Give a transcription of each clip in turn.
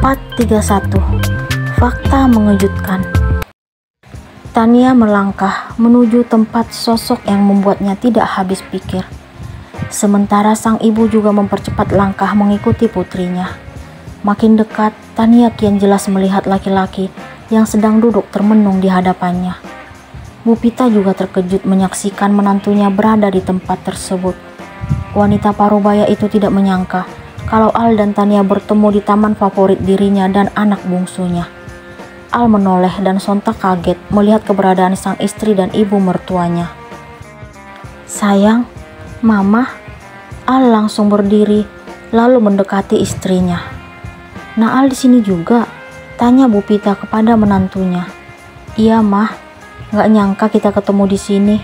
431. Fakta mengejutkan. Tania melangkah menuju tempat sosok yang membuatnya tidak habis pikir. Sementara sang ibu juga mempercepat langkah mengikuti putrinya. Makin dekat, Tania kian jelas melihat laki-laki yang sedang duduk termenung di hadapannya. Bu Pita juga terkejut menyaksikan menantunya berada di tempat tersebut. Wanita parubaya itu tidak menyangka kalau Al dan Tania bertemu di taman favorit dirinya dan anak bungsunya. Al menoleh dan sontak kaget melihat keberadaan sang istri dan ibu mertuanya. "Sayang, Mama." Al langsung berdiri lalu mendekati istrinya. "Nah, Al di sini juga?" tanya Bu Pita kepada menantunya. "Iya, Mah. Gak nyangka kita ketemu di sini."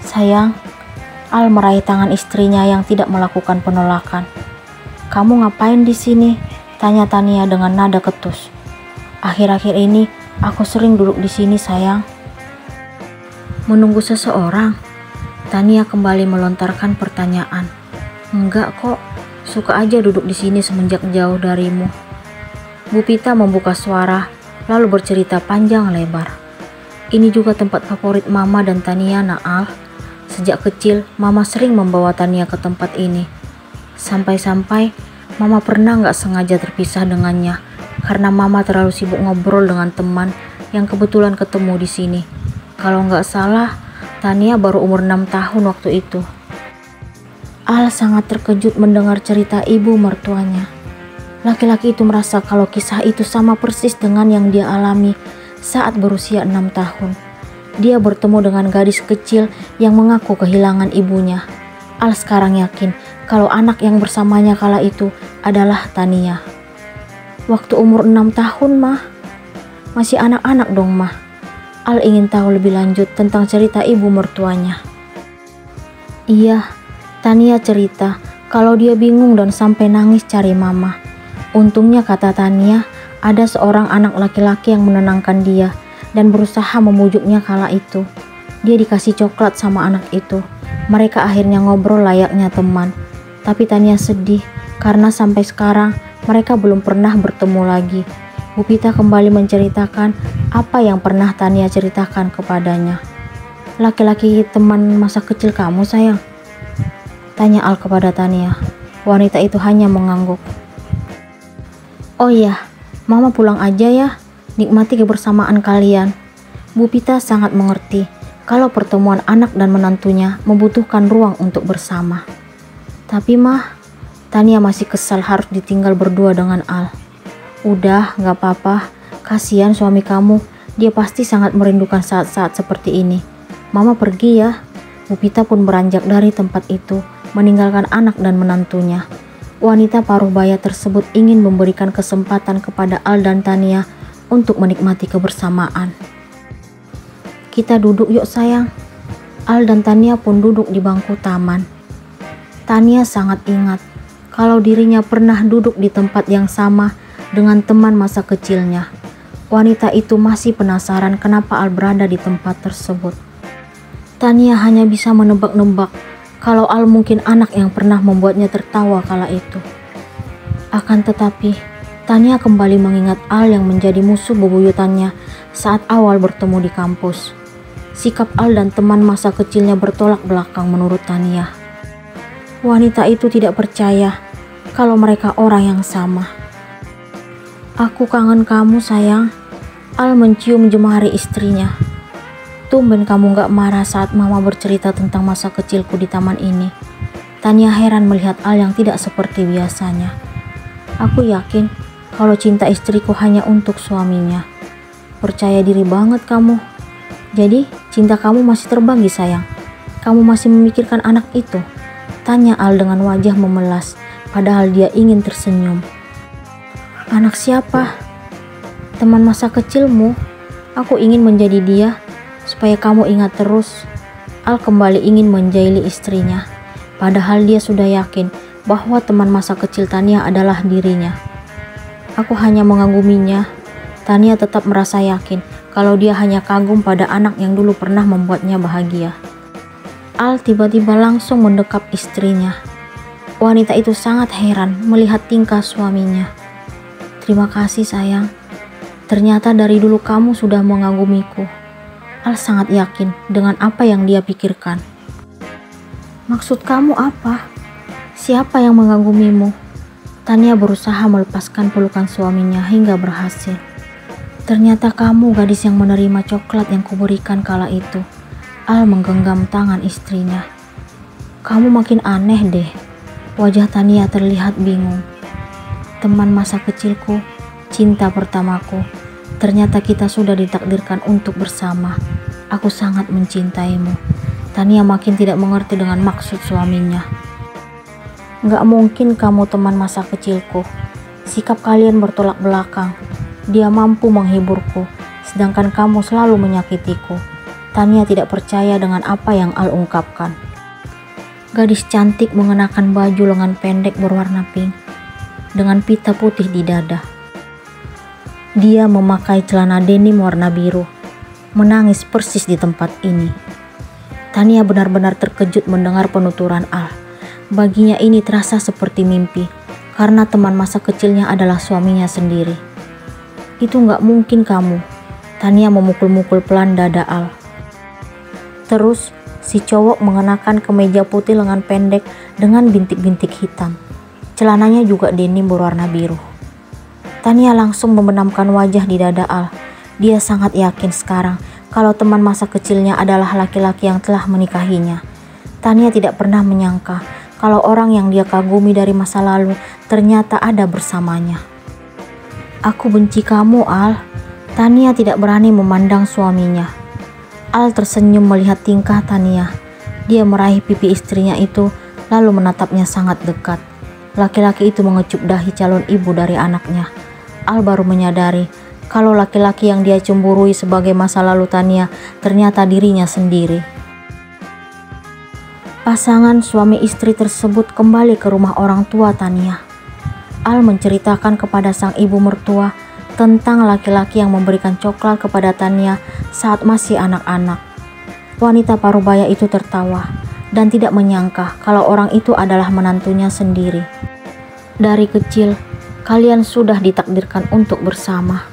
"Sayang." Al meraih tangan istrinya yang tidak melakukan penolakan. "Kamu ngapain di sini?" tanya Tania dengan nada ketus. "Akhir-akhir ini aku sering duduk di sini, sayang." "Menunggu seseorang?" Tania kembali melontarkan pertanyaan. "Enggak kok, suka aja duduk di sini semenjak jauh darimu." Bu Pita membuka suara lalu bercerita panjang lebar. "Ini juga tempat favorit Mama dan Tania, Naal. Sejak kecil, Mama sering membawa Tania ke tempat ini. Sampai-sampai Mama pernah gak sengaja terpisah dengannya karena Mama terlalu sibuk ngobrol dengan teman yang kebetulan ketemu di sini. Kalau gak salah, Tania baru umur 6 tahun waktu itu." Al sangat terkejut mendengar cerita ibu mertuanya. Laki-laki itu merasa kalau kisah itu sama persis dengan yang dia alami saat berusia 6 tahun. Dia bertemu dengan gadis kecil yang mengaku kehilangan ibunya. Al sekarang yakin kalau anak yang bersamanya kala itu adalah Tania. "Waktu umur 6 tahun, Mah? Masih anak-anak dong, Mah." Al ingin tahu lebih lanjut tentang cerita ibu mertuanya. "Iya," Tania cerita kalau dia bingung dan sampai nangis cari Mama. Untungnya, kata Tania, ada seorang anak laki-laki yang menenangkan dia dan berusaha memujuknya kala itu. Dia dikasih coklat sama anak itu. Mereka akhirnya ngobrol layaknya teman. Tapi Tania sedih karena sampai sekarang mereka belum pernah bertemu lagi. Bu Pita kembali menceritakan apa yang pernah Tania ceritakan kepadanya. "Laki-laki teman masa kecil kamu, sayang?" tanya Al kepada Tania. Wanita itu hanya mengangguk. "Oh iya, Mama pulang aja ya. Nikmati kebersamaan kalian." Bu Pita sangat mengerti kalau pertemuan anak dan menantunya membutuhkan ruang untuk bersama. "Tapi Mah," Tania masih kesal harus ditinggal berdua dengan Al. "Udah, gak apa-apa. Kasihan suami kamu. Dia pasti sangat merindukan saat-saat seperti ini. Mama pergi ya." Bu Pita pun beranjak dari tempat itu, meninggalkan anak dan menantunya. Wanita parubaya tersebut ingin memberikan kesempatan kepada Al dan Tania untuk menikmati kebersamaan. "Kita duduk yuk, sayang." Al dan Tania pun duduk di bangku taman. Tania sangat ingat kalau dirinya pernah duduk di tempat yang sama dengan teman masa kecilnya. Wanita itu masih penasaran kenapa Al berada di tempat tersebut. Tania hanya bisa menebak-nebak kalau Al mungkin anak yang pernah membuatnya tertawa kala itu. Akan tetapi, Tania kembali mengingat Al yang menjadi musuh bebuyutannya saat awal bertemu di kampus. Sikap Al dan teman masa kecilnya bertolak belakang menurut Tania. Wanita itu tidak percaya kalau mereka orang yang sama. "Aku kangen kamu, sayang." Al mencium jemari istrinya. "Tumben kamu gak marah saat Mama bercerita tentang masa kecilku di taman ini." Tania heran melihat Al yang tidak seperti biasanya. "Aku yakin kalau cinta istriku hanya untuk suaminya." "Percaya diri banget kamu. Jadi cinta kamu masih terbagi, sayang? Kamu masih memikirkan anak itu?" tanya Al dengan wajah memelas, padahal dia ingin tersenyum. "Anak siapa?" "Teman masa kecilmu. Aku ingin menjadi dia supaya kamu ingat terus." Al kembali ingin menjaili istrinya, padahal dia sudah yakin bahwa teman masa kecil Tania adalah dirinya. "Aku hanya mengaguminya." Tania tetap merasa yakin kalau dia hanya kagum pada anak yang dulu pernah membuatnya bahagia. Al tiba-tiba langsung mendekap istrinya. Wanita itu sangat heran melihat tingkah suaminya. Terima kasih sayang. Ternyata dari dulu kamu sudah mengagumiku. Al sangat yakin dengan apa yang dia pikirkan. Maksud kamu apa? Siapa yang mengagumimu? Tania berusaha melepaskan pelukan suaminya hingga berhasil. Ternyata kamu gadis yang menerima coklat yang kuberikan kala itu. Al menggenggam tangan istrinya. Kamu makin aneh deh. Wajah Tania terlihat bingung. Teman masa kecilku, cinta pertamaku. Ternyata kita sudah ditakdirkan untuk bersama. Aku sangat mencintaimu. Tania makin tidak mengerti dengan maksud suaminya. Gak mungkin kamu teman masa kecilku. Sikap kalian bertolak belakang. Dia mampu menghiburku, sedangkan kamu selalu menyakitiku. Tania tidak percaya dengan apa yang Al ungkapkan. Gadis cantik mengenakan baju lengan pendek berwarna pink dengan pita putih di dada. Dia memakai celana denim warna biru, menangis persis di tempat ini. Tania benar-benar terkejut mendengar penuturan Al. Baginya ini terasa seperti mimpi, karena teman masa kecilnya adalah suaminya sendiri. Itu gak mungkin kamu. Tania memukul-mukul pelan dada Al. Terus, si cowok mengenakan kemeja putih lengan pendek dengan bintik-bintik hitam. Celananya juga denim berwarna biru. Tania langsung membenamkan wajah di dada Al. Dia sangat yakin sekarang kalau teman masa kecilnya adalah laki-laki yang telah menikahinya. Tania tidak pernah menyangka kalau orang yang dia kagumi dari masa lalu ternyata ada bersamanya. Aku benci kamu, Al. Tania tidak berani memandang suaminya. Al tersenyum melihat tingkah Tania. Dia meraih pipi istrinya itu lalu menatapnya sangat dekat. Laki-laki itu mengecup dahi calon ibu dari anaknya. Al baru menyadari kalau laki-laki yang dia cemburui sebagai masa lalu Tania ternyata dirinya sendiri. Pasangan suami istri tersebut kembali ke rumah orang tua Tania. Al menceritakan kepada sang ibu mertua tentang laki-laki yang memberikan coklat kepada Tania saat masih anak-anak. Wanita parubaya itu tertawa dan tidak menyangka kalau orang itu adalah menantunya sendiri. Dari kecil, kalian sudah ditakdirkan untuk bersama.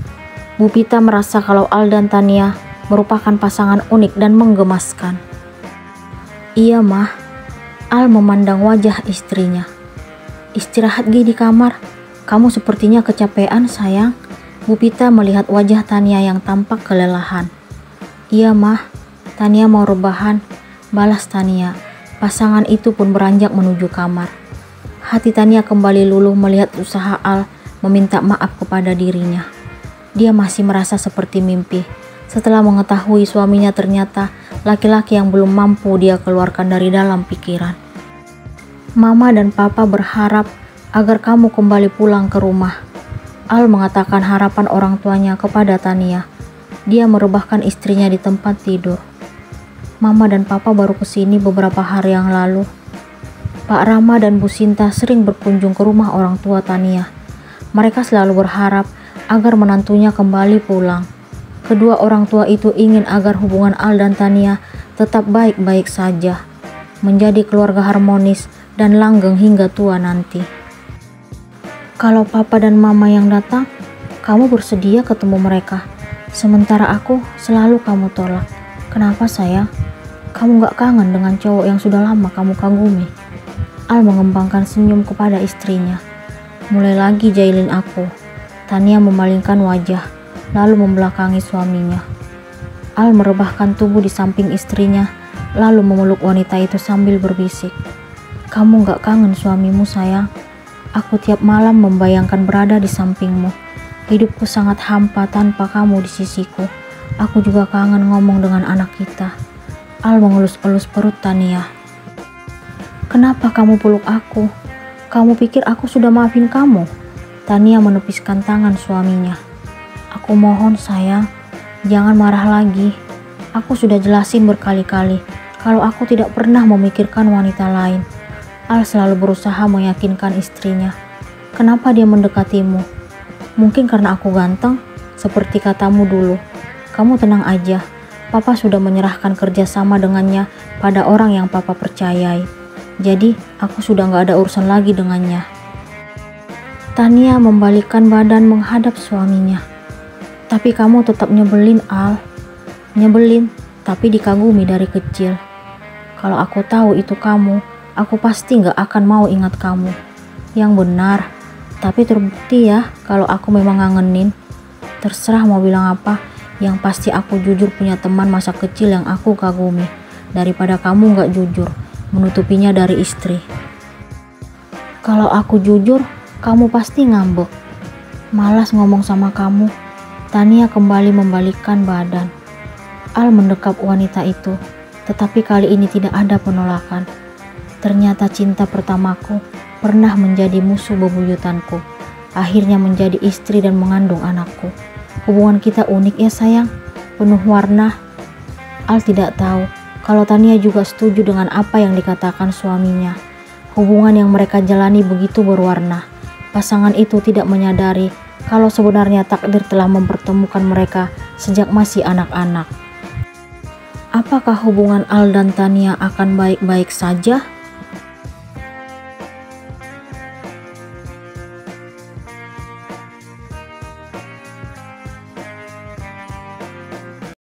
Bu Pita merasa kalau Al dan Tania merupakan pasangan unik dan menggemaskan. Iya, Mah. Al memandang wajah istrinya. Istirahat Gi di kamar. Kamu sepertinya kecapean, sayang. Bu Pita melihat wajah Tania yang tampak kelelahan. Iya, Mah. Tania mau rebahan, balas Tania. Pasangan itu pun beranjak menuju kamar. Hati Tania kembali luluh melihat usaha Al meminta maaf kepada dirinya. Dia masih merasa seperti mimpi setelah mengetahui suaminya ternyata laki-laki yang belum mampu dia keluarkan dari dalam pikiran. Mama dan Papa berharap agar kamu kembali pulang ke rumah. Al mengatakan harapan orang tuanya kepada Tania. Dia merebahkan istrinya di tempat tidur. Mama dan Papa baru kesini beberapa hari yang lalu. Pak Rama dan Bu Sinta sering berkunjung ke rumah orang tua Tania. Mereka selalu berharap agar menantunya kembali pulang. Kedua orang tua itu ingin agar hubungan Al dan Tania tetap baik-baik saja, menjadi keluarga harmonis dan langgeng hingga tua nanti. Kalau Papa dan Mama yang datang, kamu bersedia ketemu mereka. Sementara aku selalu kamu tolak. Kenapa, sayang? Kamu gak kangen dengan cowok yang sudah lama kamu kagumi? Al mengembangkan senyum kepada istrinya. Mulai lagi jailin aku. Tania memalingkan wajah, lalu membelakangi suaminya. Al merebahkan tubuh di samping istrinya, lalu memeluk wanita itu sambil berbisik. Kamu gak kangen suamimu, sayang? Aku tiap malam membayangkan berada di sampingmu. Hidupku sangat hampa tanpa kamu di sisiku. Aku juga kangen ngomong dengan anak kita. Al mengelus-elus perut Tania. Kenapa kamu peluk aku? Kamu pikir aku sudah maafin kamu? Tania menepiskan tangan suaminya. Aku mohon, sayang, jangan marah lagi. Aku sudah jelasin berkali-kali kalau aku tidak pernah memikirkan wanita lain. Al selalu berusaha meyakinkan istrinya. Kenapa dia mendekatimu? Mungkin karena aku ganteng, seperti katamu dulu. Kamu tenang aja, Papa sudah menyerahkan kerjasama dengannya pada orang yang Papa percayai. Jadi, aku sudah gak ada urusan lagi dengannya. Tania membalikkan badan menghadap suaminya. Tapi kamu tetap nyebelin, Al. Nyebelin, tapi dikagumi dari kecil. Kalau aku tahu itu kamu, aku pasti gak akan mau ingat kamu. Yang benar, tapi terbukti ya kalau aku memang ngangenin. Terserah mau bilang apa, yang pasti aku jujur punya teman masa kecil yang aku kagumi. Daripada kamu gak jujur, menutupinya dari istri. Kalau aku jujur, kamu pasti ngambek. Malas ngomong sama kamu. Tania kembali membalikkan badan. Al mendekap wanita itu, tetapi kali ini tidak ada penolakan. Ternyata cinta pertamaku pernah menjadi musuh bebuyutanku. Akhirnya menjadi istri dan mengandung anakku. Hubungan kita unik ya sayang, penuh warna. Al tidak tahu kalau Tania juga setuju dengan apa yang dikatakan suaminya. Hubungan yang mereka jalani begitu berwarna. Pasangan itu tidak menyadari kalau sebenarnya takdir telah mempertemukan mereka sejak masih anak-anak. Apakah hubungan Al dan Tania akan baik-baik saja?